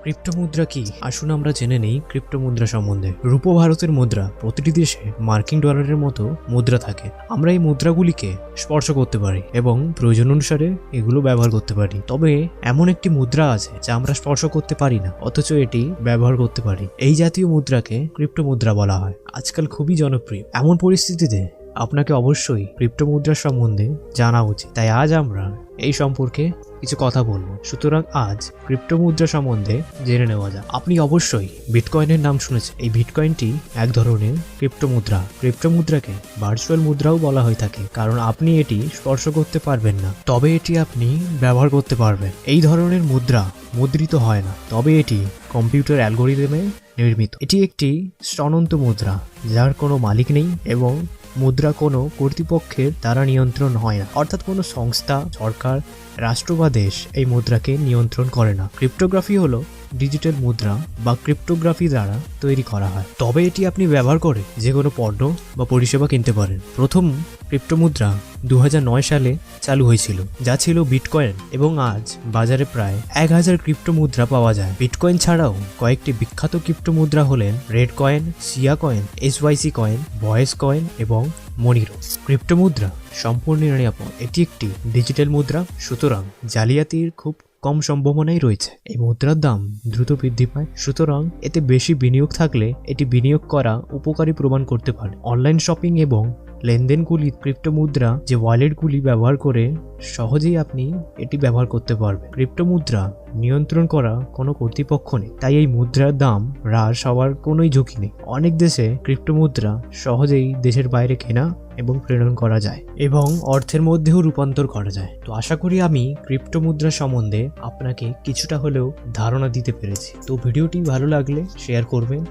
Crypto মুদ্রা কি? আসুন আমরা জেনে নেই ক্রিপ্টো মুদ্রা সম্বন্ধে। রূপো ভারতের মুদ্রা। প্রতিটি দেশে মার্কিন ডলারের মতো মুদ্রা থাকে। আমরা এই মুদ্রাগুলিকে স্পর্শ করতে পারি এবং প্রয়োজন অনুসারে এগুলো ব্যবহার করতে পারি। তবে এমন একটি মুদ্রা আছে যা আমরা স্পর্শ করতে পারি না, অথচ এটি ব্যবহার করতে পারি। এই জাতীয় মুদ্রাকে ক্রিপ্টো মুদ্রা বলা হয়। আজকাল খুবই জনপ্রিয়। এমন পরিস্থিতিতে আপনাকে অবশ্যই ক্রিপ্টো মুদ্রার সম্বন্ধে জানা উচিত। তাই আজ আমরা এই সম্পর্কে কিছু কথা বলবো। সুতরাং আজ ক্রিপ্টো মুদ্রা সম্বন্ধে জেনে নেওয়া যাক। আপনি অবশ্যই বিটকয়েনের নাম শুনেছেন। এই বিটকয়েনটি এক ধরনের ক্রিপ্টো মুদ্রা। ক্রিপ্টো মুদ্রাকে ভার্চুয়াল মুদ্রাও বলা হয়ে থাকে, কারণ আপনি এটি স্পর্শ করতে পারবেন না, তবে এটি আপনি ব্যবহার করতে পারবেন। এই ধরনের মুদ্রা মুদ্রিত হয় না, তবে এটি কম্পিউটার অ্যালগোরিদমে নির্মিত। এটি একটি স্বতন্ত্র মুদ্রা যার কোনো মালিক নেই এবং মুদ্রা কোনো কর্তৃপক্ষের দ্বারা নিয়ন্ত্রণ হয় না, অর্থাৎ কোনো সংস্থা, সরকার, রাষ্ট্র বা দেশ এই মুদ্রাকে নিয়ন্ত্রণ করে না। ক্রিপ্টোগ্রাফি হলো ডিজিটাল মুদ্রা বা ক্রিপ্টোগ্রাফি দ্বারা তৈরি করা হয়, তবে এটি আপনি ব্যবহার করে যে কোনো পণ্য বা পরিষেবা কিনতে পারেন। প্রথম ক্রিপ্টো মুদ্রা 2009 সালে চালু হয়েছিল, যা ছিল বিটকয়েন, এবং আজ বাজারে প্রায় 1000 ক্রিপ্টো মুদ্রা পাওয়া যায়। বিটকয়েন ছাড়াও কয়েকটি বিখ্যাত ক্রিপ্টো মুদ্রা হলেন red coin, Sia coin, SYC coin, voice coin এবং মনিরো। ক্রিপ্টো মুদ্রা সম্পূর্ণ নিরাপদ। এটি একটি ডিজিটাল মুদ্রা, সুতরাং জালিয়াতির খুব কম সম্ভাবনাই রয়েছে। এই মুদ্রার দাম দ্রুত বৃদ্ধি পায়, সুতরাং এতে বেশি বিনিয়োগ থাকলে এটি বিনিয়োগ করা উপকারী প্রমাণ করতে পারে। অনলাইন শপিং এবং লেনদেনগুলি ক্রিপ্টো মুদ্রা যে ওয়ালেটগুলি ব্যবহার করে সহজেই আপনি এটি ব্যবহার করতে পারবেন। ক্রিপ্টো মুদ্রা নিয়ন্ত্রণ করা কোনো কর্তৃপক্ষ নেই, তাই এই মুদ্রার দাম হ্রাস হওয়ার কোনোই ঝুঁকি নেই। অনেক দেশে ক্রিপ্টো মুদ্রা সহজেই দেশের বাইরে কেনা এবং প্রেরণ করা যায় এবং অর্থের মধ্যেও রূপান্তর করা যায়। তো আশা করি আমি ক্রিপ্টো মুদ্রা সম্বন্ধে আপনাকে কিছুটা হলেও ধারণা দিতে পেরেছি। তো ভিডিওটি ভালো লাগলে শেয়ার করবেন।